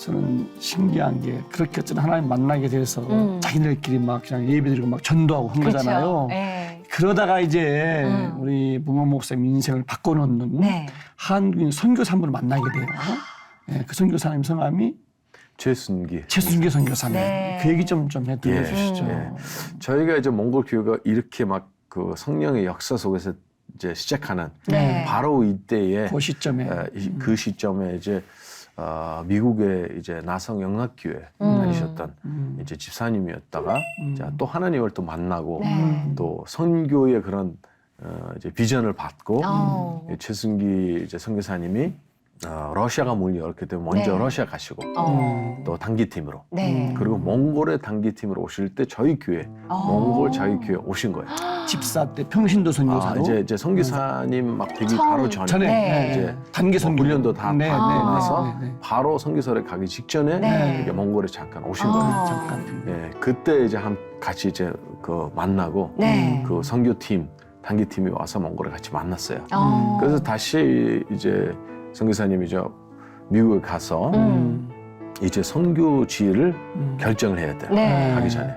저는 신기한 게 그렇게 어쨌든 하나님 만나게 돼서 자기들끼리 막 그냥 예배드리고 막 전도하고 한 그렇죠. 거잖아요. 네. 그러다가 이제 우리 문호 목사님 인생을 바꿔놓는 네. 한국인 선교사 한 분을 만나게 돼요. 예, 그 선교사님 성함이 최순기 선교사님. 네. 그 얘기 좀 해드려주시죠. 예. 저희가 이제 몽골 교회가 이렇게 막 그 성령의 역사 속에서 이제 시작하는 네. 바로 이때에 그 시점에 그 시점에 이제 미국의 이제 나성 영락교회 다니셨던 이제 집사님이었다가 자, 또 하나님을 또 만나고 네. 또 선교의 그런 이제 비전을 받고 최순기 이제 선교사님이 러시아가 문이 열게 되면 먼저 네. 러시아 가시고 또 단기팀으로 네. 그리고 몽골의 단기팀으로 오실 때 저희 교회 몽골 자기 교회 오신 거예요. 집사 때 평신도 선교사로 이제 선교사님 막 되기 처음. 바로 전에 전에 네. 이제 단계 선교 훈련도 다 네, 받고 네, 나서 네, 네. 바로 선교사를 가기 직전에 네. 이게 몽골에 잠깐 오신 거예요. 잠깐. 예, 그때 이제 같이 이제 그 만나고 네. 그 선교팀 단기팀이 와서 몽골에 같이 만났어요. 어. 그래서 다시 이제 선교사님이 미국에 가서 이제 선교지를 결정을 해야 돼요. 네. 가기 전에.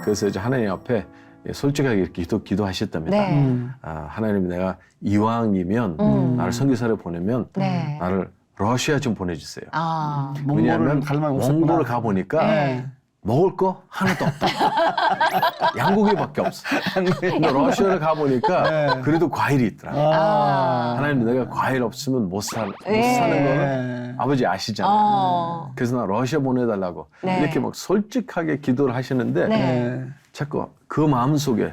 그래서 이제 하나님 앞에 솔직하게 이렇게 기도하셨답니다. 네. 하나님 내가 이왕이면 나를 선교사를 보내면 네. 나를 러시아 좀 보내주세요. 몽골을 왜냐하면 갈 만한 없었구나. 몽골을 가보니까 네. 먹을 거 하나도 없다. 양고기밖에 없어. 근데 러시아를 가보니까 그래도 과일이 있더라. 하나님 내가 과일 없으면 못 사는 거는 아버지 아시잖아요. 그래서 나 러시아 보내달라고 네. 이렇게 막 솔직하게 기도를 하시는데 네. 자꾸 그 마음속에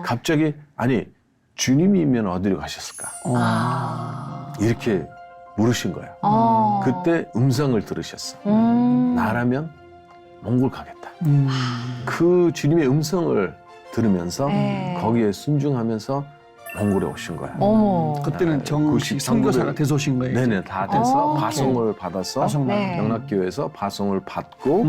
갑자기 아니 주님이면 어디로 가셨을까? 이렇게 물으신 거예요. 그때 음성을 들으셨어. 나라면 몽골 가겠다. 그 주님의 음성을 들으면서 네. 거기에 순종하면서 몽골에 오신 거야. 어머. 그때는 정식 선교사가 돼서 오신 거예요. 네네 다 돼서 오. 파송을 받아서 파송 네. 영락교회에서 파송을 받고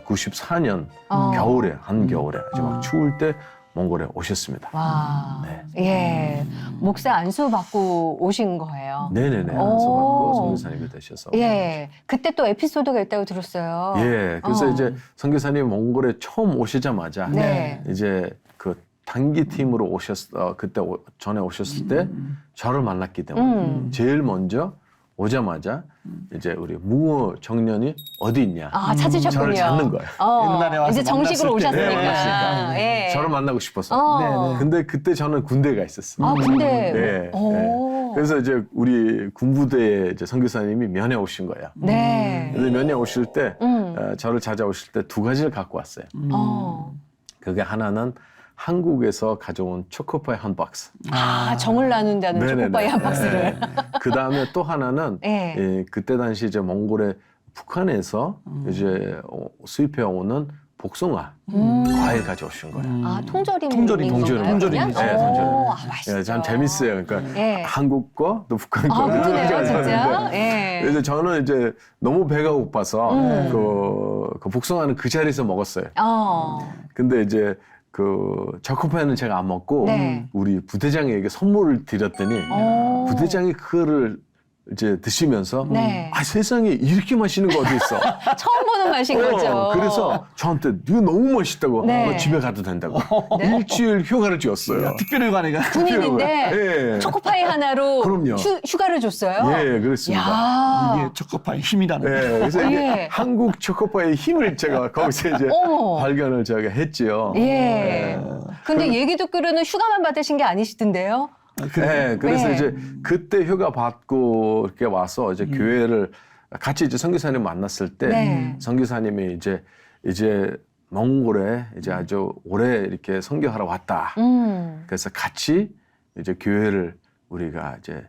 94년 겨울에 한겨울에 아주 막 추울 때 몽골에 오셨습니다. 와. 네. 예. 목사 안수 받고 오신 거예요. 네네네 오. 안수 받고 선교사님이 되셔서 예. 그때 또 에피소드가 있다고 들었어요. 예 그래서 이제 선교사님 몽골에 처음 오시자마자 네. 이제 그 단기 팀으로 그때 전에 오셨을 때 저를 만났기 때문에 제일 먼저 오자마자 이제 우리 무어 청년이 어디 있냐 찾으셨군요. 저를 찾는 거예요. 옛날에 와서 이제 정식으로 만났을 때. 오셨으니까. 네, 만났으니까. 예. 저를 만나고 싶어서. 어. 네. 근데 그때 저는 군대가 있었어요. 군대. 네, 오. 그래서 이제 우리 군부대에 이제 선교사님이 면회 오신 거예요. 네. 근데 면회 오실 때 저를 찾아오실 때 두 가지를 갖고 왔어요. 그게 하나는 한국에서 가져온 초코파이 한 박스. 정을 나눈다는 네네네. 초코파이 한 박스를. 그 다음에 또 하나는 네. 예, 그때 당시 이제 몽골의 북한에서 이제 수입해 오는 복숭아 과일 가져오신 거예요. 통조림. 통조림이죠. 네, 통조림. 맛있죠. 예, 참 재밌어요. 그러니까 예. 한국 거 또 북한 거. 그러네요, 진짜. 예. 그래서 저는 이제 너무 배가 고파서 그 복숭아는 그 자리에서 먹었어요. 근데 이제 그 초코파이는 제가 안 먹고 네. 우리 부대장에게 선물을 드렸더니 부대장이 그거를 이제 드시면서 네. 세상에 이렇게 맛있는 거 어디 있어? 처음 보는 맛인 거죠. 그래서 저한테 이거 너무 맛있다고 네. 너 집에 가도 된다고 일주일 휴가를 줬어요. 특별히 관해가 군인인데 예. 초코파이 하나로 그럼요. 휴가를 줬어요. 예, 그렇습니다. 야. 이게 초코파이 힘이라는 예, 거예요. 그래서 이게 예. 한국 초코파이의 힘을 제가 거기서 이제 어머. 발견을 제가 했지요. 예. 근데 얘기 듣기로는 휴가만 받으신 게 아니시던데요? 네, 그래서 네. 이제 그때 휴가 받고 이렇게 와서 이제 교회를 같이 이제 선교사님 만났을 때 네. 선교사님이 이제 몽골에 이제 아주 오래 이렇게 선교하러 왔다. 그래서 같이 이제 교회를 우리가 이제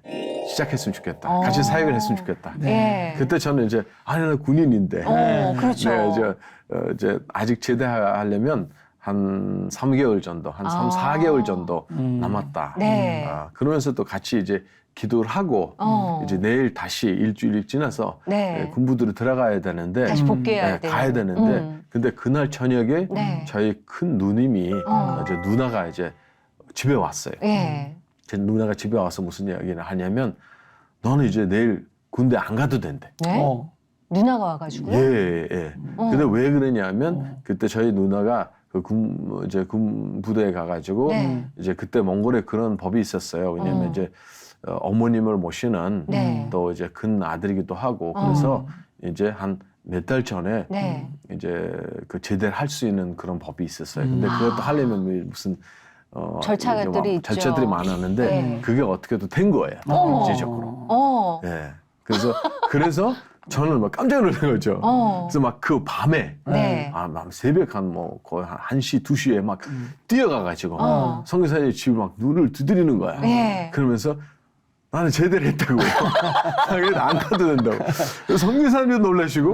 시작했으면 좋겠다. 같이 사역을 했으면 좋겠다. 예. 그때 저는 이제 나 군인인데. 그렇죠. 네, 이제 아직 제대하려면 한 3개월 정도, 한 3, 4개월 정도 남았다. 네. 그러면서 또 같이 이제 기도를 하고 이제 내일 다시 일주일이 지나서 네. 군부대로 들어가야 되는데 다시 복귀해야 돼요. 가야 되는데 근데 그날 저녁에 네. 저희 큰 누님이 이제 누나가 이제 집에 왔어요. 예. 제 누나가 집에 와서 무슨 이야기를 하냐면 너는 이제 내일 군대 안 가도 된대. 네? 누나가 와가지고요? 예, 예. 근데 왜 그러냐면 그때 저희 누나가 그 군 부대에 가가지고 네. 이제 그때 몽골에 그런 법이 있었어요. 왜냐면 이제 어머님을 모시는 네. 또 이제 큰 아들이기도 하고 그래서 이제 한 몇 달 전에 네. 이제 그 제대를 할 수 있는 그런 법이 있었어요. 근데 그것도 하려면 무슨 절차들이 이제 막 있죠. 절차들이 많았는데 네. 그게 어떻게도 된 거예요. 일제적으로. 예. 그래서 저는 막 깜짝 놀란 거죠. 그래서 막 그 밤에 네. 막 새벽 한 뭐 거의 한 1시, 2시에 막 뛰어가가지고 선교사님 집을 막 눈을 두드리는 거야. 네. 그러면서 나는 제대로 했다고. 그래서 안 가도 된다고. 그래서 선교사님도 놀라시고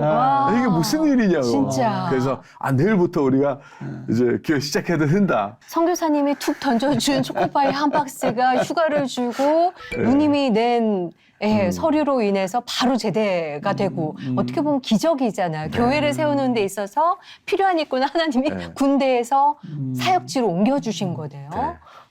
이게 무슨 일이냐고. 진짜. 그래서 내일부터 우리가 이제 교회 시작해도 된다. 선교사님이 툭 던져준 초코파이 한 박스가 휴가를 주고 누님이 낸 서류로 인해서 바로 제대가 되고 어떻게 보면 기적이잖아요. 교회를 세우는 데 있어서 필요한 일꾼을 하나님이 군대에서 사역지로 옮겨주신 거네요.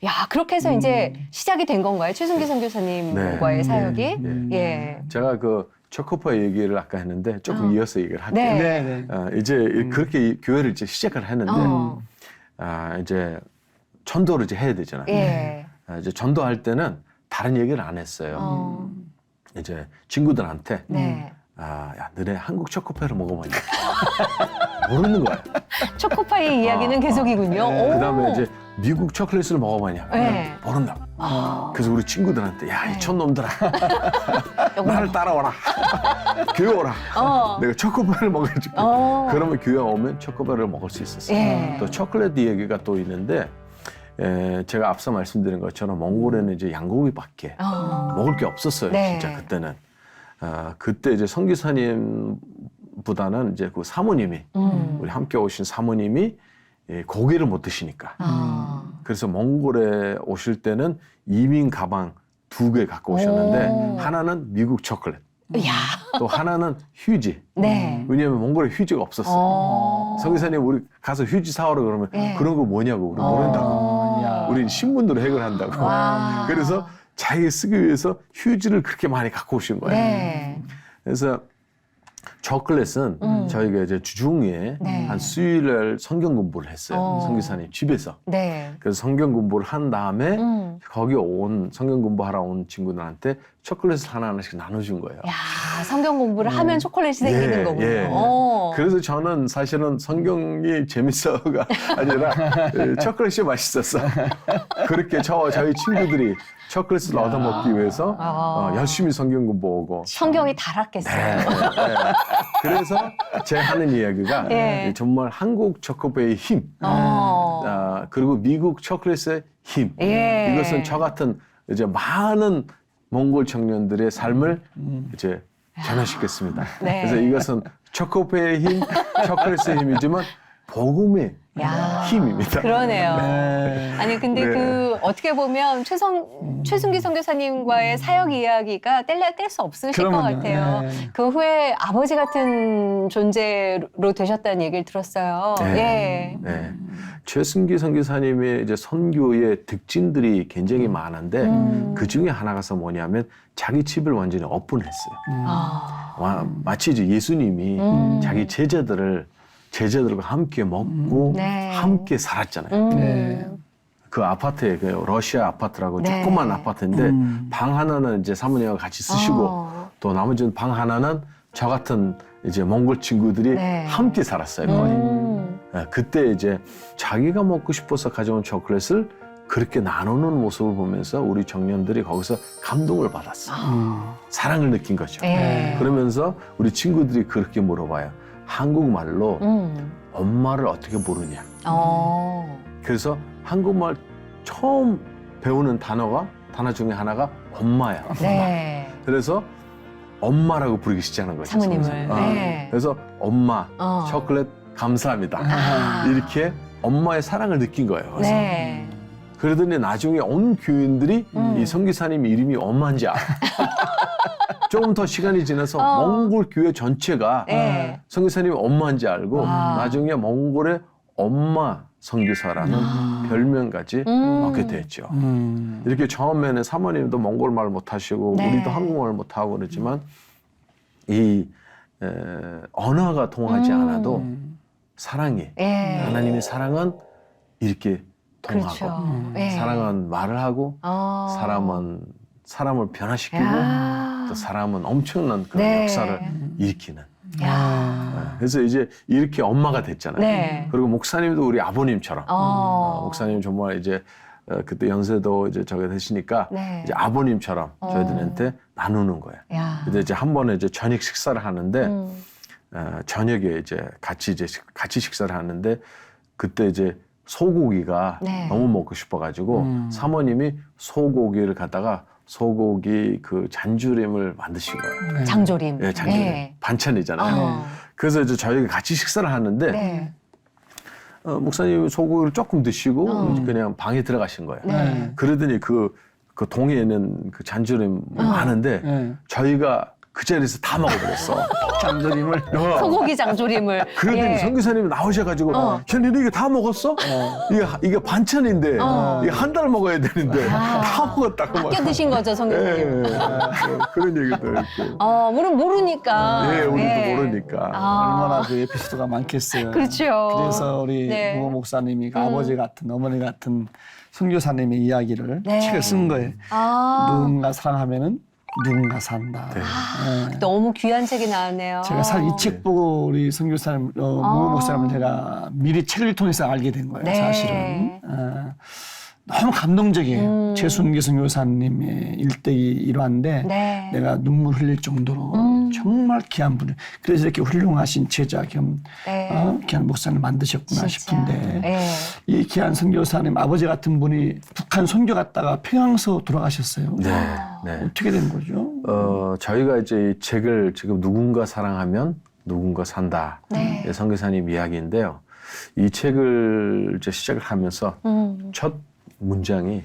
야, 그렇게 해서 이제 시작이 된 건가요? 최순기 선교사님과의 사역이? 예. 제가 그 초코파이 얘기를 아까 했는데 조금 이어서 얘기를 할게요. 네. 이제 그렇게 교회를 이제 시작을 했는데 이제 전도를 이제 해야 되잖아요. 예. 이제 전도할 때는 다른 얘기를 안 했어요. 이제 친구들한테 네. 야, 너네 한국 초코파이를 먹어봤냐? 모르는 거야. 초코파이 이야기는 계속이군요. 오. 그다음에 이제 미국 초콜릿을 먹어봤냐? 네. 모른다. 그래서 우리 친구들한테 야, 이 촌놈들아, 나를 따라와라. 교회 오라. 내가 초코파이를 먹여줄게. 그러면 교회 오면 초코파이를 먹을 수 있었어요. 예. 또 초콜릿 얘기가 또 있는데 제가 앞서 말씀드린 것처럼 몽골에는 이제 양고기밖에 먹을 게 없었어요. 네. 진짜 그때는. 그때 이제 선교사님보다는 이제 그 사모님이 우리 함께 오신 사모님이 고기를 못 드시니까. 그래서 몽골에 오실 때는 이민 가방 2개 갖고 오셨는데 하나는 미국 초콜릿. 야. 또 하나는 휴지. 네. 왜냐하면 몽골에 휴지가 없었어요. 선교사님 우리 가서 휴지 사오라 그러면 그런 거 뭐냐고 우리 모른다고. 우리 신문으로 해결한다고. 그래서 자기 쓰기 위해서 휴지를 그렇게 많이 갖고 오신 거예요. 네. 그래서 초콜릿은 저희가 이제 주중에 한 수요일날 성경 공부를 했어요. 선교사님 집에서. 네. 그래서 성경 공부를 한 다음에 거기 온 성경 공부하러 온 친구들한테 초콜릿을 하나씩 나눠준 거예요. 야, 성경 공부를 하면 초콜릿이 생기는 거군요. 그래서 저는 사실은 성경이 재밌어가 아니라 초콜릿이 맛있었어. 그렇게 저희 친구들이 초콜릿을 얻어먹기 위해서 열심히 성경 공부하고. 성경이 달았겠어요. 그래서 제가 하는 이야기가 정말 한국 초코파이의 힘, 그리고 미국 초콜릿의 힘. 이것은 저 같은 이제 많은 몽골 청년들의 삶을 이제 전환시켰습니다. 네. 그래서 이것은 초코파이의 힘, 초콜릿의 힘이지만 복음의 힘입니다. 그러네요. 아니 근데 그 어떻게 보면 최순기 선교사님과의 사역 이야기가 뗄 수 없으실 것 같아요. 그 후에 아버지 같은 존재로 되셨다는 얘기를 들었어요. 최순기 선교사님의 이제 선교의 특징들이 굉장히 많은데 그 중에 하나가 뭐냐면 자기 집을 완전히 오픈했어요. 마치 이제 예수님이 자기 제자들과 함께 먹고 함께 살았잖아요. 그 아파트에 그 러시아 아파트라고 조그만 아파트인데 방 하나는 이제 사모님과 같이 쓰시고 또 나머지 방 하나는 저 같은 이제 몽골 친구들이 함께 살았어요. 거의. 그때 이제 자기가 먹고 싶어서 가져온 초콜릿을 그렇게 나누는 모습을 보면서 우리 청년들이 거기서 감동을 받았어요. 사랑을 느낀 거죠. 그러면서 우리 친구들이 그렇게 물어봐요. 한국말로 엄마를 어떻게 부르냐. 그래서 한국말 처음 배우는 단어 중에 하나가 엄마야. 엄마. 그래서 엄마라고 부르기 시작하는 거죠. 사모님을. 그래서 엄마, 초콜릿 감사합니다. 이렇게 엄마의 사랑을 느낀 거예요. 그러더니 나중에 온 교인들이 이 선교사님 이름이 엄마인지 알아. 조금 더 시간이 지나서 몽골 교회 전체가 선교사님이 엄마인지 알고 나중에 몽골의 엄마 선교사라는 별명까지 얻게 됐죠. 이렇게 처음에는 사모님도 몽골말 못하시고 우리도 한국말 못하고 그랬지만 이 언어가 통하지 않아도 사랑이 예. 하나님의 사랑은 이렇게 통하고 그렇죠. 예. 사랑은 말을 하고 사람은 사람을 변화시키고 야. 또 사람은 엄청난 그런 네. 역사를 일으키는. 야. 그래서 이제 이렇게 엄마가 됐잖아요. 네. 그리고 목사님도 우리 아버님처럼 목사님 정말 이제 그때 연세도 이제 저게 되시니까 네. 이제 아버님처럼 저희들한테 나누는 거예요. 야. 근데 이제 한 번에 이제 저녁 식사를 하는데 저녁에 이제 같이 식사를 하는데 그때 이제 소고기가 네. 너무 먹고 싶어가지고 사모님이 소고기를 갖다가 소고기 그 잔조림을 만드신 거예요. 네. 장조림. 예, 잔조림 네. 반찬이잖아요. 그래서 이제 저희가 같이 식사를 하는데 네. 목사님 소고기를 조금 드시고 그냥 방에 들어가신 거예요. 네. 그러더니 그 동에는 그 잔조림 많은데 네. 저희가 그 자리에서 다 먹어버렸어. 장조림을. 소고기 장조림을. 그러더니 예. 선교사님이 나오셔가지고 현이 이게 다 먹었어? 이게 반찬인데 이게 한 달 먹어야 되는데 다 먹었다고 막. 아껴 드신 거죠, 성교사님. 그런 얘기도 했고. 우리는 모르니까. 예, 우리도 예. 모르니까. 얼마나 그 에피소드가 많겠어요. 그렇죠. 그래서 우리 네. 부모 목사님이 그 아버지 같은 어머니 같은 선교사님의 이야기를 네. 책을 쓴 거예요. 누군가 사랑하면은 누군가 산다. 네. 네. 너무 귀한 책이 나왔네요. 제가 사실 이 책 보고 우리 선교사님, 부모 목사님을 제가 미리 책을 통해서 알게 된 거예요. 네. 사실은. 너무 감동적이에요. 최순기 선교사님의 일대기 일화인데 네. 내가 눈물 흘릴 정도로 정말 귀한 분을 그래서 이렇게 훌륭하신 제자 겸 네. 귀한 목사를 만드셨구나 진짜. 싶은데 네. 이 귀한 선교사님 아버지 같은 분이 북한 선교 갔다가 평양서 돌아가셨어요. 네, 네. 어떻게 된 거죠? 저희가 이제 이 책을 지금 누군가 사랑하면 누군가 산다. 네. 선교사님 이야기인데요. 이 책을 이제 시작을 하면서 첫 문장이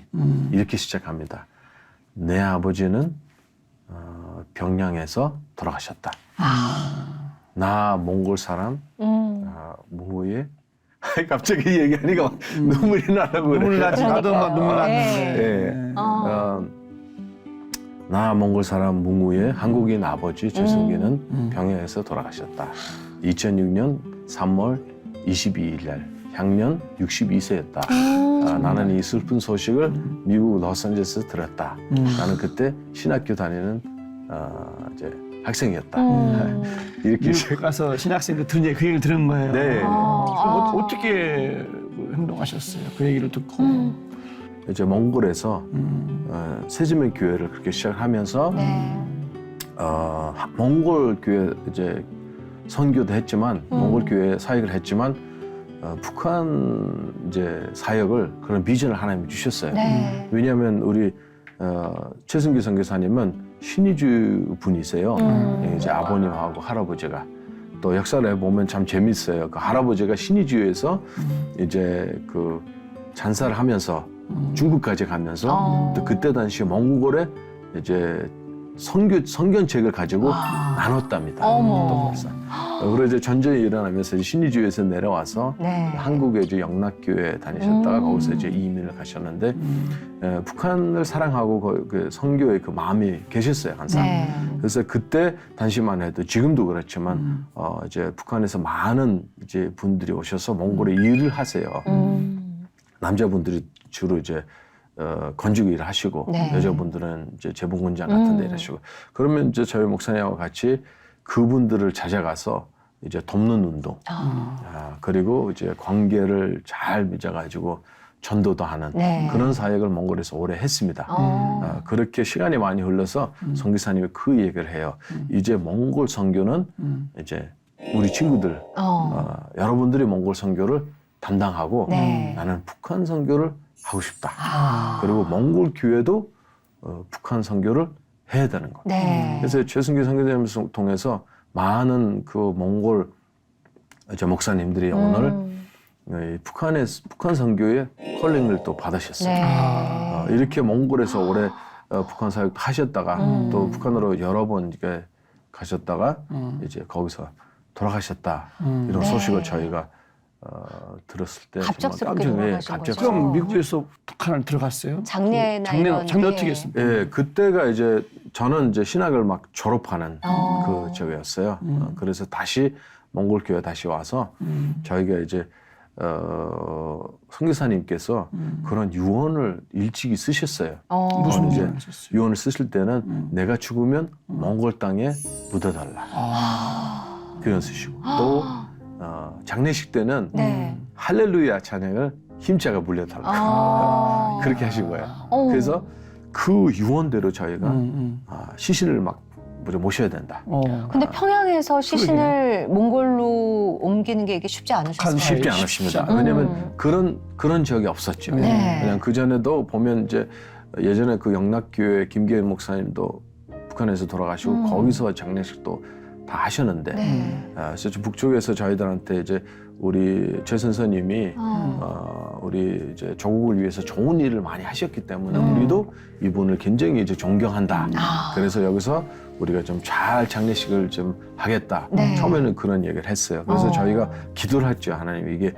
이렇게 시작합니다. 내 아버지는 평양에서 돌아가셨다. 나 몽골 사람 무후에 갑자기 얘기하니까 막 눈물이 나려고 그래. 눈물 나지 나도 막 눈물 났는데. 예. 나 몽골 사람 뭉우의 한국인 아버지 최승기는 병야에서 돌아가셨다. 2006년 3월 22일 날 향년 62세였다. 나는 이 슬픈 소식을 미국 로스앤젤레스에서 들었다. 나는 그때 신학교 다니는 이제 학생이었다. 이렇게 미국 가서 신학생들 들은 그 얘기를 들은 거예요. 네. 그럼 어떻게 행동하셨어요? 그 얘기를 듣고. 이제 몽골에서 세즈맨 교회를 그렇게 시작하면서 네. 몽골 교회 이제 선교도 했지만 몽골 교회 사역을 했지만 북한 이제 사역을 그런 비전을 하나님이 주셨어요. 네. 왜냐하면 우리 최승기 선교사님은 신의주 분이세요. 이제 아버님하고 할아버지가 또 역사를 해보면 참 재밌어요. 그 할아버지가 신의주에서 이제 그 잔사를 하면서 중국까지 가면서 또 그때 당시 몽골에 이제 선견책을 가지고 나눴답니다. 어머. 그리고 이제 전쟁이 일어나면서 신의주에서 내려와서 네. 한국에 이제 영락교회 다니셨다가 거기서 이제 이민을 가셨는데 북한을 사랑하고 그 선교의 그 마음이 계셨어요 항상. 네. 그래서 그때 당시만 해도 지금도 그렇지만 이제 북한에서 많은 이제 분들이 오셔서 몽골에 일을 하세요. 남자분들이 주로 이제 건축 일을 하시고 네. 여자분들은 이제 재봉공장 같은 데 일하시고 그러면 이제 저희 목사님하고 같이 그분들을 찾아가서 이제 돕는 운동 그리고 이제 관계를 잘 맺어가지고 전도도 하는 네. 그런 사역을 몽골에서 오래 했습니다. 그렇게 시간이 많이 흘러서 선교사님이 그 얘기를 해요. 이제 몽골 선교는 이제 우리 친구들 여러분들이 몽골 선교를 담당하고 네. 나는 북한 선교를 하고 싶다. 그리고 몽골 교회도 북한 선교를 해야 되는 거예요. 네. 그래서 최승기 선교사님을 통해서 많은 그 몽골 이제 목사님들이 오늘 이 북한 선교의 컬링을 또 받으셨어요. 네. 이렇게 몽골에서 오래 북한 사역 하셨다가 또 북한으로 여러 번 이렇게 가셨다가 이제 거기서 돌아가셨다 이런 네. 소식을 저희가 들었을 때 갑작스럽게 정말 돌아가신 거죠? 그럼 미국에서 북한을 들어갔어요? 장례나 이런 장례 게. 어떻게 했습니까? 예, 그때가 이제 저는 이제 신학을 막 졸업하는 어. 그 저기였어요. 그래서 다시 몽골 교회 다시 와서 저희가 이제 선교사님께서 그런 유언을 일찍이 쓰셨어요. 무슨 이제 유언을 썼어요? 유언을 쓰실 때는 내가 죽으면 몽골 땅에 묻어달라. 그런 쓰시고 또 장례식 때는 네. 할렐루야 찬양을 힘차게 불려달라. 아. 그렇게 하신 거예요. 어. 그래서 그 유언대로 저희가 시신을 막 모셔야 된다. 근데 평양에서 시신을 몽골로 옮기는 게 이게 쉽지 않으셨어요? 쉽지 쉽지 않았습니다. 않아요. 왜냐하면 그런 적이 없었죠. 네. 그냥 그 전에도 보면 이제 예전에 그 영락교회 김계현 목사님도 북한에서 돌아가시고 거기서 장례식도 다 하셨는데, 네. 그래서 북쪽에서 저희들한테 이제 우리 최 선생님이 우리 이제 조국을 위해서 좋은 일을 많이 하셨기 때문에 우리도 이분을 굉장히 이제 존경한다. 그래서 여기서 우리가 좀 잘 장례식을 좀 하겠다. 네. 처음에는 그런 얘기를 했어요. 그래서 저희가 기도를 했죠. 하나님 이게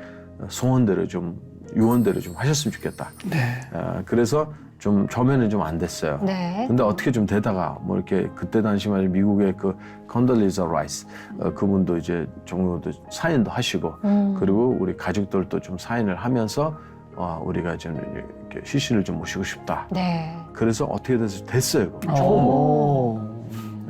소원대로 좀 유언대로 좀 하셨으면 좋겠다. 네. 그래서 좀 처음에는 좀 안 됐어요. 네. 근데 어떻게 좀 되다가 뭐 이렇게 그때 당시 말에 미국의 그 컨덜리자 라이스 그분도 이제 종로도 사인도 하시고 그리고 우리 가족들도 좀 사인을 하면서 우리가 좀 이렇게 시신을 좀 모시고 싶다. 네. 그래서 어떻게 됐어요. 오.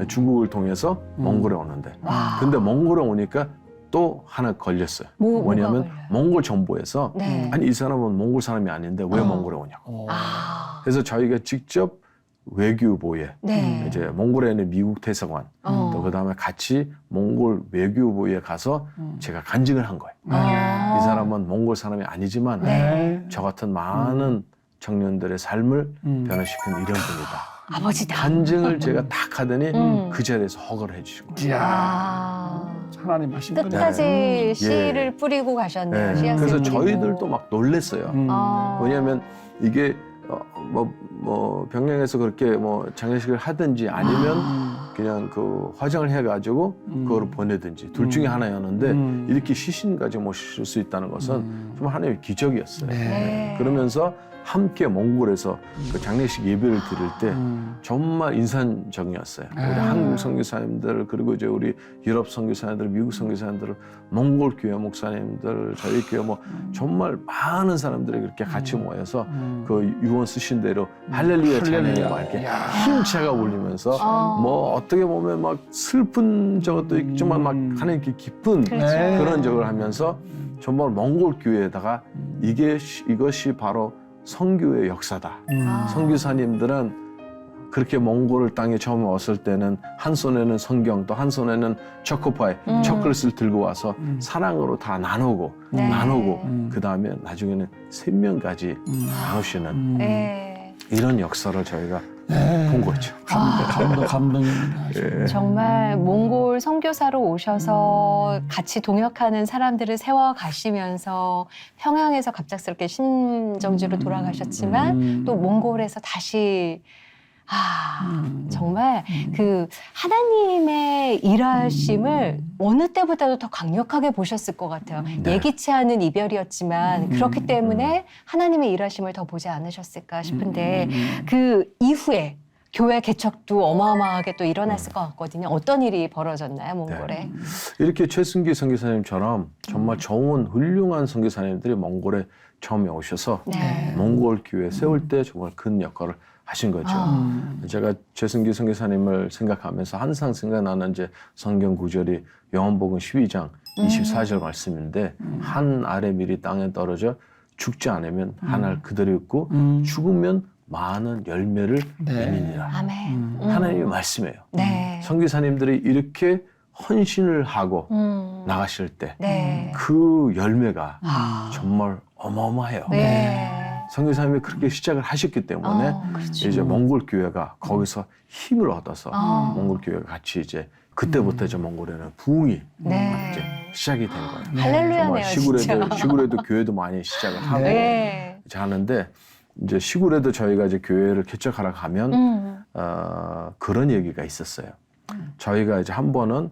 중국을 통해서 몽골에 오는데. 와. 근데 몽골에 오니까 또 하나 걸렸어요. 뭐냐면 뭐가 걸려요? 몽골 정부에서 네. 아니 이 사람은 몽골 사람이 아닌데 왜 몽골에 오냐고. 아. 그래서 저희가 직접 외교부에 네. 이제 몽골에 있는 미국 대사관 또 그다음에 같이 몽골 외교부에 가서 제가 간증을 한 거예요. 이 사람은 몽골 사람이 아니지만 네. 저 같은 많은 청년들의 삶을 변화시킨 이런 분이다. 아버지다. 간증을 제가 딱 하더니 그 자리에서 허가를 해주신 거예요. 이야. 아. 하나님 하신 거네. 끝까지 씨를 뿌리고 가셨네요. 네. 씨앗을 그래서 뿌리고. 저희들도 막 놀랬어요. 아. 왜냐하면 이게 병양에서 그렇게 뭐 장례식을 하든지 아니면 그냥 그 화장을 해가지고 그거를 보내든지 둘 중에 하나였는데 이렇게 시신까지 모실 수 있다는 것은 정말 하나님의 기적이었어요. 네. 그러면서 함께 몽골에서 그 장례식 예배를 드릴 때 정말 인상적이었어요. 우리 한국 선교사님들 그리고 이제 우리 유럽 선교사님들, 미국 선교사님들, 몽골 교회 목사님들, 저희 교회 뭐 정말 많은 사람들이 그렇게 같이 모여서 그 유언 쓰신 대로 할렐루야 찬양을 막 이렇게 힘차게 울리면서 뭐 어떻게 보면 막 슬픈 저것도 있지만 막 하나님께 기쁜 그런 적을 하면서 정말 몽골 교회에다가 이것이 바로 선교의 역사다. 선교사님들은 그렇게 몽골 땅에 처음 왔을 때는 한 손에는 성경 또 한 손에는 초코파이, 초콜릿을 들고 와서 사랑으로 다 나누고 그 다음에 나중에는 생명까지 나누시는 네. 이런 역사를 저희가 본 거죠. 감동입니다. 정말 몽골 선교사로 오셔서 같이 동역하는 사람들을 세워 가시면서 평양에서 갑작스럽게 신정지로 돌아가셨지만 또 몽골에서 다시 정말 그 하나님의 일하심을 어느 때보다도 더 강력하게 보셨을 것 같아요. 네. 예기치 않은 이별이었지만 그렇기 때문에 하나님의 일하심을 더 보지 않으셨을까 싶은데 그 이후에 교회 개척도 어마어마하게 또 일어났을 것 같거든요. 어떤 일이 벌어졌나요, 몽골에? 이렇게 최승기 선교사님처럼 정말 좋은 훌륭한 선교사님들이 몽골에 처음에 오셔서 네. 몽골 교회 세울 때 정말 큰 역할을 하신 거죠. 제가 최승기 선교사님을 생각하면서 항상 생각나는 이제 성경 구절이 요한복음 12장 24절 말씀인데 한 알의 밀이 땅에 떨어져 죽지 않으면 한 알 그대로 있고 죽으면 많은 열매를 맺느니라. 아멘. 하나님의 말씀이에요. 네. 선교사님들이 이렇게 헌신을 하고 나가실 때 그 네. 열매가 정말 어마어마해요. 네. 선교사님이 그렇게 시작을 하셨기 때문에 그렇죠. 이제 몽골 교회가 거기서 힘을 얻어서 몽골 교회가 같이 이제 그때부터 이제 몽골에는 부흥이 네. 이제 시작이 된 거예요. 할렐루야네요, 정말 진짜. 시골에도 교회도 많이 시작을 하고 네. 이제 하는데 이제 시골에도 저희가 이제 교회를 개척하러 가면 그런 얘기가 있었어요. 저희가 이제 한 번은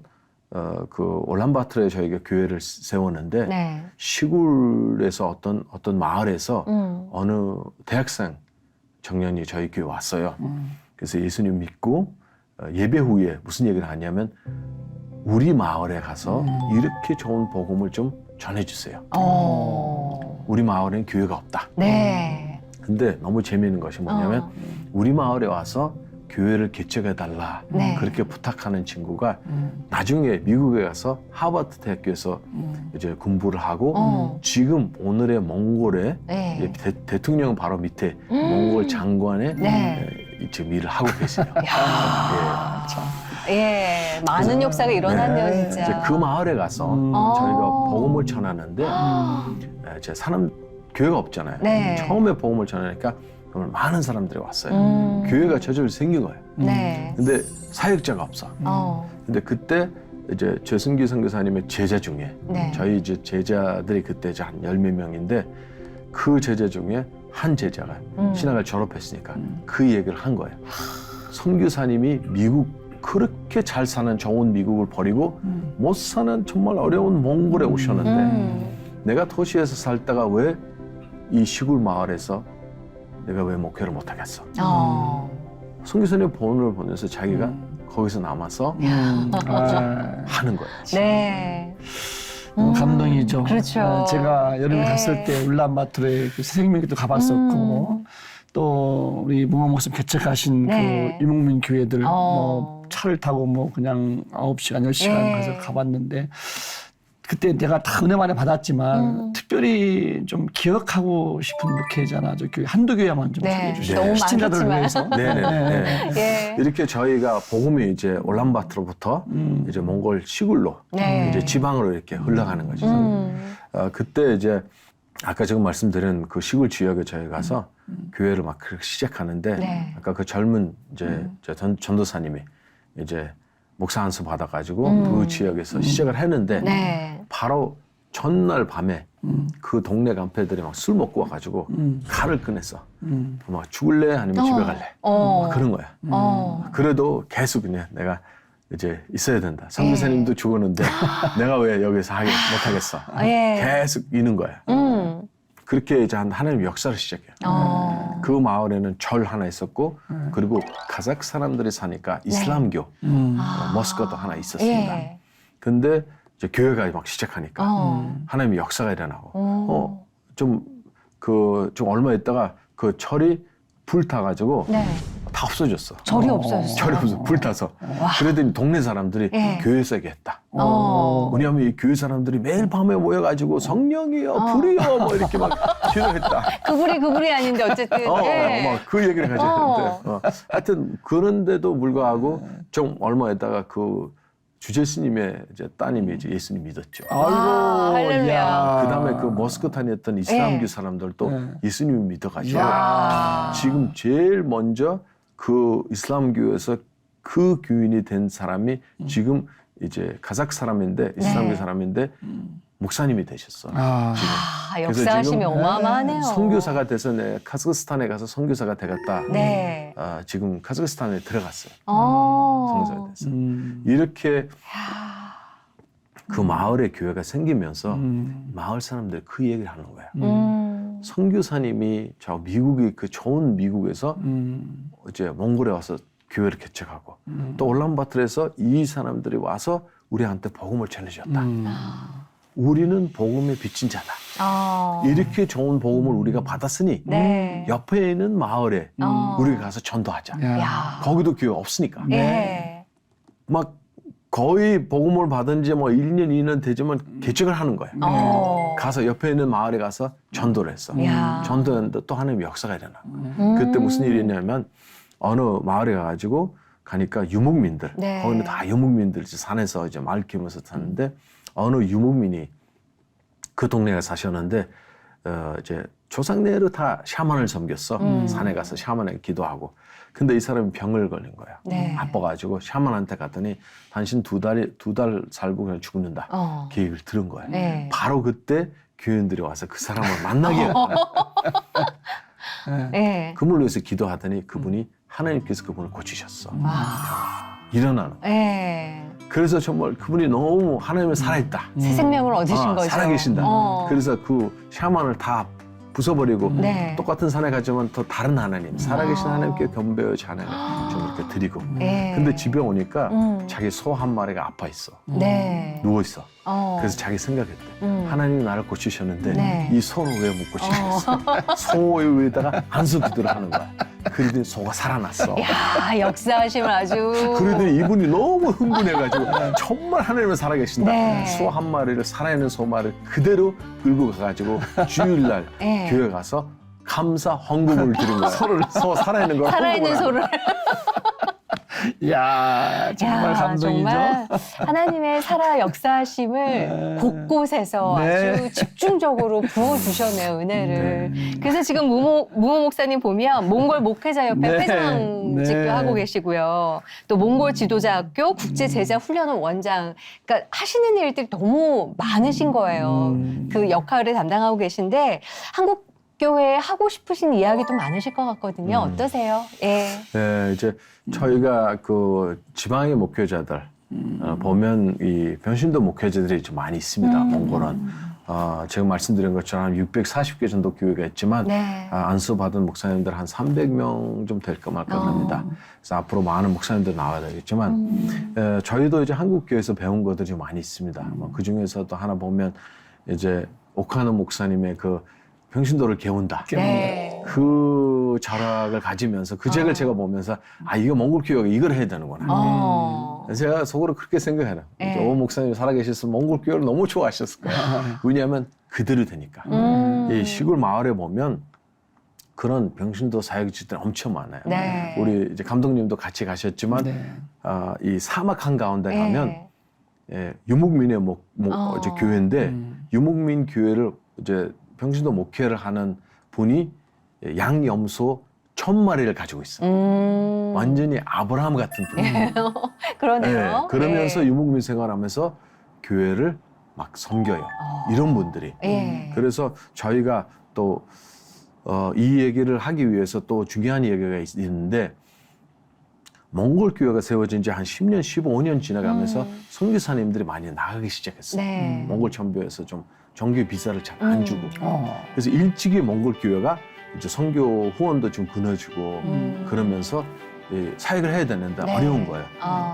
그 올란바토르에 저희가 교회를 세웠는데 네. 시골에서 어떤 마을에서 어느 대학생 청년이 저희 교회 왔어요. 그래서 예수님 믿고 예배 후에 무슨 얘기를 하냐면 우리 마을에 가서 이렇게 좋은 복음을 좀 전해주세요. 우리 마을에는 교회가 없다. 네. 근데 너무 재미있는 것이 뭐냐면 우리 마을에 와서 교회를 개척해달라 네. 그렇게 부탁하는 친구가 나중에 미국에 가서 하버드 대학교에서 이제 공부를 하고 지금 오늘의 몽골의 네. 대통령 바로 밑에 몽골 장관의 네. 지금 일을 하고 계세요. 아, 참. 예, 많은 역사가 일어났네요, 네. 진짜. 이제 그 마을에 가서 저희가 복음을 전하는데 이제 사람 교회가 없잖아요. 네. 처음에 복음을 전하니까 정말 많은 사람들이 왔어요. 교회가 저절로 생긴 거예요. 네. 근데 사역자가 없어. 근데 그때 이제 최승기 선교사님의 제자 중에 네. 저희 이제 제자들이 그때 이제 한 10몇 명인데 그 제자 중에 한 제자가 신학을 졸업했으니까 그 얘기를 한 거예요. 선교사님이 미국 그렇게 잘 사는 좋은 미국을 버리고 못 사는 정말 어려운 몽골에 오셨는데 내가 도시에서 살다가 왜 이 시골 마을에서 내가 왜 목회를 못 하겠어? 선교사님 본을 보내서 자기가 거기서 남아서 하는 거예요. 네. 감동이죠. 그렇죠. 제가 여름에 예. 갔을 때 울란바토르에 그 새생명교도 가봤었고 또 우리 무모 목숨 개척하신 네. 그 유목민 교회들 뭐 차를 타고 뭐 그냥 9시간, 10시간 예. 가서 가봤는데 그때 내가 다 은혜 많이 받았지만 특별히 좀 기억하고 싶은 목회자나 저 교회 한두 교회만 좀 네. 소개해 주시죠. 너무 시청자들을 많겠지만. 위해서. 네네. 예. 이렇게 저희가 복음이 이제 올란바토르부터 이제 몽골 시골로 네. 이제 지방으로 이렇게 흘러가는 거죠. 그때 이제 아까 지금 말씀드린 그 시골 지역에 저희 가서 교회를 막 그렇게 시작하는데 네. 아까 그 젊은 이제 전도사님이 이제 목사 안수 받아가지고 그 지역에서 시작을 했는데 네. 바로 전날 밤에 그 동네 간패들이 막 술 먹고 와가지고 칼을 꺼냈어. 막 죽을래 아니면 집에 갈래. 막 그런 거야. 그래도 계속 그냥 내가 이제 있어야 된다. 선교사님도 죽었는데 내가 왜 여기서 못하겠어. 예. 계속 이는 거야. 그렇게 이제 하나님 역사를 시작해요. 그 마을에는 절 하나 있었고 그리고 카자흐 사람들이 사니까 이슬람교 모스크도 하나 있었습니다. 예. 근데 이제 교회가 막 시작하니까 하나님의 역사가 일어나고 좀 얼마 있다가 그 철이 불타가지고 네. 다 없어졌어. 절이 없어졌어요. 절이 없어 불타서. 그러더니 동네 사람들이 예. 교회에서 얘기했다. 왜냐하면 이 교회 사람들이 매일 밤에 모여가지고 성령이여 불이여 뭐 이렇게 막 기도했다. 그 불이 아닌데 어쨌든. 예. 막 그 얘기를 가지고 했는데 하여튼 그런데도 불구하고 좀 얼마 있다가 그 주제스님의 이제 따님이 이제 예수님 믿었죠. 아, 할렐루야. 그 다음에 그 모스크 다녔던 이슬람교 예. 사람들도 네. 예수님을 믿어가지고 야. 지금 제일 먼저 그 이슬람교에서 그 교인이 된 사람이 지금 이제 카자흐 사람인데 이슬람교 네. 사람인데 목사님이 되셨어. 아, 그래서 역사하심이 지금 어마어마하네요. 선교사가 돼서 내 카자흐스탄에 가서 선교사가 되겠다. 네. 지금 카자흐스탄에 들어갔어요. 선교사가 됐어. 이렇게 그 마을에 교회가 생기면서 마을 사람들이 그 얘기를 하는 거예요. 선교사님이 저 미국의 그 좋은 미국에서 이제 몽골에 와서 교회를 개척하고 또 올란바토르에서 이 사람들이 와서 우리한테 복음을 전해줬다. 우리는 복음에 빚진 자다. 이렇게 좋은 복음을 우리가 받았으니 네. 옆에 있는 마을에 우리가 가서 전도하자. 야. 거기도 교회 없으니까. 예. 막 거의 복음을 받은 지 뭐 1년, 2년 되지만 개척을 하는 거예요. 가서 옆에 있는 마을에 가서 전도를 했어. 야. 전도했는데 또 하나님 역사가 일어나. 그때 무슨 일이 있냐면 어느 마을에 가가지고 가니까 유목민들, 네. 거기는 다 유목민들 산에서 이제 마을 키우면서 사는데 어느 유목민이 그 동네에 사셨는데 이제 조상내로 다 샤먼을 섬겼어. 산에 가서 샤먼에게 기도하고. 근데 이 사람이 병을 걸린 거야. 네. 아파가지고 샤먼한테 갔더니 당신 두 달 살고 그냥 죽는다. 계획을 들은 거야. 네. 바로 그때 교인들이 와서 그 사람을 만나게 했다. 네. 그물로 해서 기도하더니 그분이 하나님께서 그분을 고치셨어. 일어나는. 예. 그래서 정말 그분이 너무 하나님의 살아있다. 새 생명을 얻으신 거죠. 살아계신다. 어. 그래서 그 샤만을 다 부숴버리고 네. 똑같은 산에 가지만 더 다른 하나님, 살아계신 아. 하나님께 겸비하지 하나님 좀 이렇게 드리고. 예. 근데 집에 오니까 자기 소 한 마리가 아파 있어. 네. 누워 있어. 그래서 그래서 자기 생각했대. 하나님이 나를 고치셨는데 네. 이 소를 왜 못 고치겠어? 소의 위에다가 안수기도를 하는 거야. 그러더니 소가 살아났어. 야, 역사하심을 아주. 그러더니 이분이 너무 흥분해가지고 정말 하나님은 살아계신다. 네. 소 한 마리를 살아있는 소 마리를 그대로 끌고 가가지고 주일날 네. 교회 가서 감사 헌금을 드린 거야. 소 살아있는 걸 살아있는 헌금을 소를. 야 정말 야, 감동이죠. 정말 하나님의 살아 역사하심을 곳곳에서 네. 아주 집중적으로 부어주셨네요, 은혜를. 그래서 지금 무모 목사님 보면 몽골 목회자협회 네. 회장직도 네. 하고 계시고요. 또 몽골 지도자학교 국제제자훈련원 원장. 그러니까 하시는 일들이 너무 많으신 거예요. 그 역할을 담당하고 계신데 한국 교회에 하고 싶으신 이야기도 많으실 것 같거든요. 어떠세요? 예. 네, 이제 저희가 그 지방의 목회자들 보면 이 변신도 목회자들이 좀 많이 있습니다. 몽골은 제가 말씀드린 것처럼 640개 정도 교회가 있지만 네. 안수 받은 목사님들 한 300명 좀 될까 말까 합니다. 그래서 앞으로 많은 목사님들 나와야 되겠지만 저희도 이제 한국 교회에서 배운 것들이 좀 많이 있습니다. 그 중에서도 하나 보면 이제 오카노 목사님의 그 병신도를 개운다. 네. 그 철학을 가지면서 그 책을 제가 보면서 이거 몽골 교회가 이걸 해야 되는구나. 제가 속으로 그렇게 생각해요. 네. 오 목사님이 살아계셨으면 몽골 교회를 너무 좋아하셨을 거예요. 왜냐하면 그대로 되니까. 이 시골 마을에 보면 그런 병신도 사역지들 엄청 많아요. 네. 우리 이제 감독님도 같이 가셨지만 네. 이 사막 한 가운데 네. 가면 유목민의 이제 교회인데 유목민 교회를 이제 병신도 목회를 하는 분이 양염소 1000마리를 가지고 있어요. 완전히 아브라함 같은 분이에요. 그러네요. 그러면서 네. 유목민 생활하면서 교회를 막 섬겨요. 이런 분들이. 예. 그래서 저희가 또 이 얘기를 하기 위해서 또 중요한 얘기가 있는데 몽골 교회가 세워진 지 한 10년, 15년 지나가면서 선교사님들이 많이 나가기 시작했어요. 네. 몽골 전부에서 좀 정규 비자를 잘 안 주고. 어. 그래서 일찍이 몽골 교회가 이제 선교 후원도 좀 끊어주고 그러면서 사역을 해야 되는데 네. 어려운 거예요.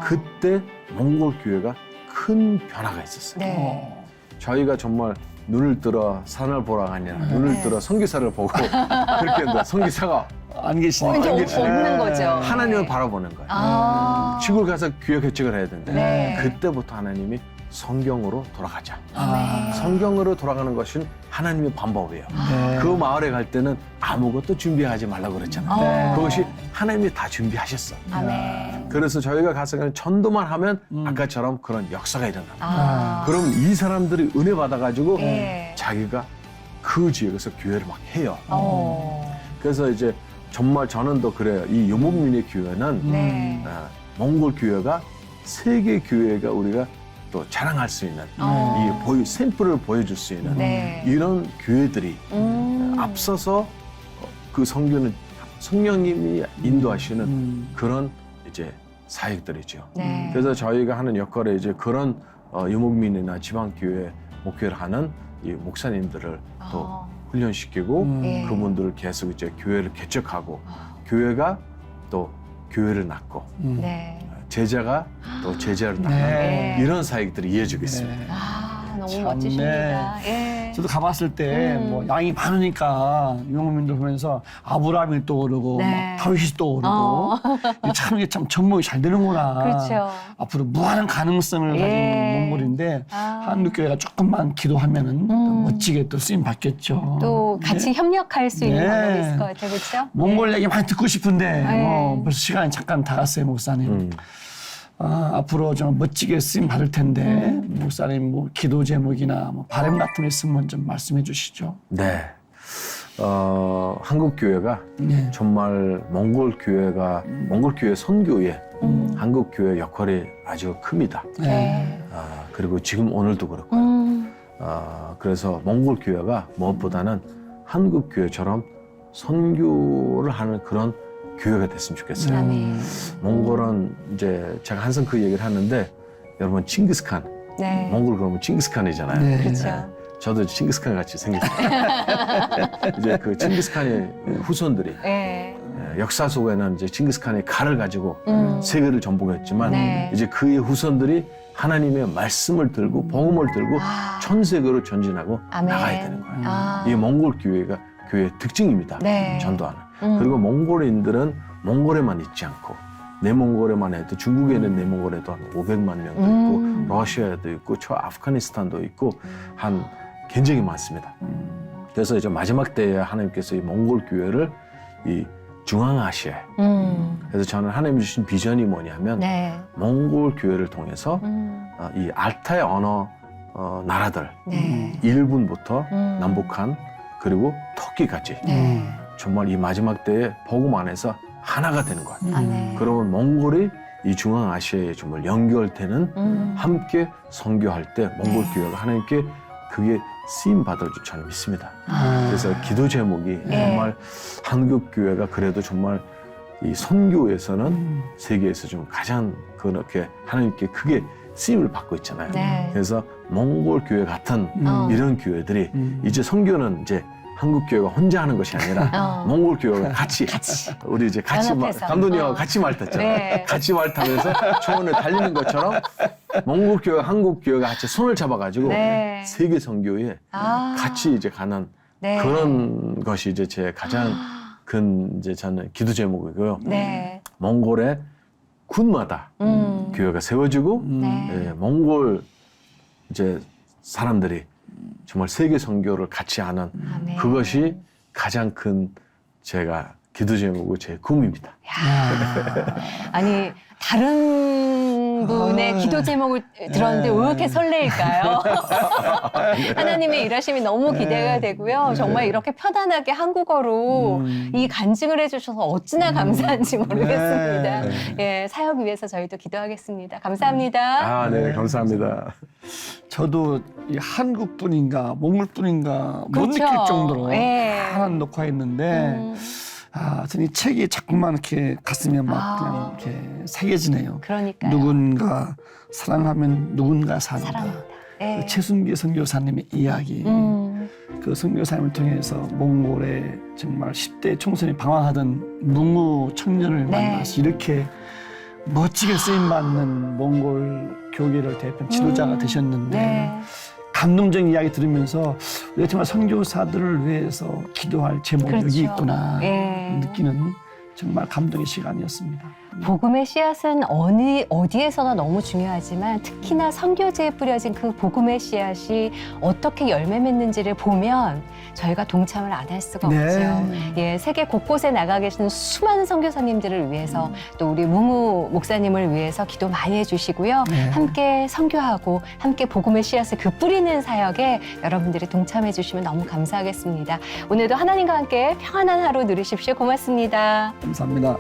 그때 몽골 교회가 큰 변화가 있었어요. 네. 저희가 정말 눈을 들어 산을 보라가 아니라 눈을 네. 들어 선교사를 보고 그렇게 했는데 선교사가 안 계시니까. 이제 없는 거죠. 하나님을 네. 바라보는 거예요. 시골 시골 가서 교회 개척을 해야 되는데 네. 그때부터 하나님이 성경으로 돌아가자. 네. 성경으로 돌아가는 것은 하나님의 방법이에요. 네. 그 마을에 갈 때는 아무것도 준비하지 말라고 그랬잖아요. 네. 그것이 하나님이 다 준비하셨어. 아멘. 그래서 저희가 가서 그냥 전도만 하면 아까처럼 그런 역사가 일어나. 그럼 이 사람들이 은혜 받아가지고 예. 자기가 그 지역에서 교회를 막 해요. 그래서 이제 정말 저는 더 그래요. 이 유목민의 교회는 네. 몽골 교회가 세계 교회가 우리가 또 자랑할 수 있는 이 샘플을 보여줄 수 있는 네. 이런 교회들이 앞서서 그 성교는 성령님이 인도하시는 그런 이제 사역들이죠. 네. 그래서 저희가 하는 역할에 이제 그런 유목민이나 지방교회 목회를 하는 이 목사님들을 또 훈련시키고 예. 그분들을 계속 이제 교회를 개척하고 교회가 또 교회를 낳고 네. 제자가 또 제자를 낳는 네. 이런 사역들이 이어지고 있습니다. 너무 참, 멋지십니다. 네. 예. 저도 가봤을 때 뭐 양이 많으니까 유목민들 보면서 아브라함이 떠오르고 네. 막 다윗이 떠오르고 참 이게 참 접목이 잘 되는구나. 그렇죠. 앞으로 무한한 가능성을 가진 예. 몽골인데 한국 교회가 조금만 기도하면은 더 멋지게 또 쓰임 받겠죠. 또 같이 협력할 수 있는 네. 방법이 있을 것 같아요. 그렇죠? 몽골 얘기 많이 듣고 싶은데 네. 벌써 시간이 잠깐 다 갔어요, 목사님. 앞으로 좀 멋지게 쓰임 받을 텐데 목사님 뭐 기도 제목이나 뭐 바람 같은 거 있으면 좀 말씀해 주시죠. 네. 한국 교회가 네. 정말 몽골 교회 선교에 한국 교회 역할이 아주 큽니다. 네. 그리고 지금 오늘도 그렇고요. 그래서 몽골 교회가 무엇보다는 한국 교회처럼 선교를 하는 그런 교회가 됐으면 좋겠어요. 아멘. 몽골은 이제 제가 항상 그 얘기를 하는데 여러분 칭기스칸 네. 몽골 그러면 칭기스칸이잖아요. 네. 그렇죠. 저도 칭기스칸 같이 생겼어요. 이제 그 칭기스칸의 후손들이 네. 역사 속에는 이제 칭기스칸의 칼을 가지고 세계를 정복했지만 네. 이제 그의 후손들이 하나님의 말씀을 들고 복음을 들고 전 세계로 전진하고 아멘. 나가야 되는 거예요. 아. 이게 몽골 교회가 교회의 특징입니다. 네. 전도하는. 그리고 몽골인들은 몽골에만 있지 않고 내몽골에만 해도 중국에는 내몽골에도 한 500만 명도 있고 러시아에도 있고 저 아프가니스탄도 있고 한 굉장히 많습니다. 그래서 이제 마지막 때에 하나님께서 이 몽골 교회를 이 중앙아시아에 그래서 저는 하나님 주신 비전이 뭐냐면 네. 몽골 교회를 통해서 이 알타이 언어 나라들 네. 일본부터 남북한 그리고 터키까지 네. 정말 이 마지막 때에 복음 안에서 하나가 되는 거예요. 아멘. 그러면 몽골이 이 중앙아시아에 정말 연결되는 함께 선교할 때 몽골 교회가 하나님께 그게 쓰임 받을 줄 저는 믿습니다. 그래서 기도 제목이 정말 한국 교회가 그래도 정말 이 선교에서는 세계에서 좀 가장 그렇게 하나님께 크게 쓰임을 받고 있잖아요. 네. 그래서 몽골 교회 같은 이런 교회들이 이제 선교는 이제 한국 교회가 혼자 하는 것이 아니라 몽골 교회가 같이 우리 이제 같이 연합해서. 감독님하고 같이 말 탔잖아요. 네. 같이 말 타면서 초원을 달리는 것처럼 몽골 교회, 한국 교회가 같이 손을 잡아가지고 네. 세계 선교에 같이 이제 가는 네. 그런 것이 이제 제 가장 큰 이제 저는 기도 제목이고요. 네. 몽골의 군마다 교회가 세워지고 네. 예, 몽골 이제 사람들이 정말 세계 선교를 같이 하는 아멘. 그것이 가장 큰 제가 기도 제목이고 제 꿈입니다. 아니 다른 분의 기도 제목을 들었는데 왜 이렇게 설레일까요? 하나님의 일하심이 너무 기대가 되고요. 정말 이렇게 편안하게 한국어로 이 간증을 해주셔서 어찌나 감사한지 모르겠습니다. 예, 사역 위해서 저희도 기도하겠습니다. 감사합니다. 아, 네, 감사합니다. 저도 이 한국뿐인가 몽골뿐인가 못 그렇죠. 느낄 정도로 예. 하나님 녹화했는데 하여튼 이 책이 자꾸만 이렇게 가슴에 막 그냥 이렇게 새겨지네요. 그러니까요. 누군가 사랑하면 누군가 산다. 사랑합니다. 예. 그 최순기 선교사님의 이야기, 그 선교사님을 통해서 몽골에 정말 10대 총선이 방황하던 뭉우 청년을 네. 만나서 이렇게 멋지게 쓰임받는 몽골 교계를 대표한 지도자가 되셨는데 네. 감동적인 이야기 들으면서 우리가 정말 선교사들을 위해서 기도할 제목이 그렇죠. 여기 있구나 예. 느끼는 정말 감동의 시간이었습니다. 복음의 씨앗은 어디에서나 너무 중요하지만 특히나 선교지에 뿌려진 그 복음의 씨앗이 어떻게 열매 맺는지를 보면 저희가 동참을 안 할 수가 네. 없죠. 예, 세계 곳곳에 나가 계시는 수많은 선교사님들을 위해서 또 우리 뭉우 목사님을 위해서 기도 많이 해주시고요. 네. 함께 선교하고 함께 복음의 씨앗을 그 뿌리는 사역에 여러분들이 동참해 주시면 너무 감사하겠습니다. 오늘도 하나님과 함께 평안한 하루 누리십시오. 고맙습니다. 감사합니다.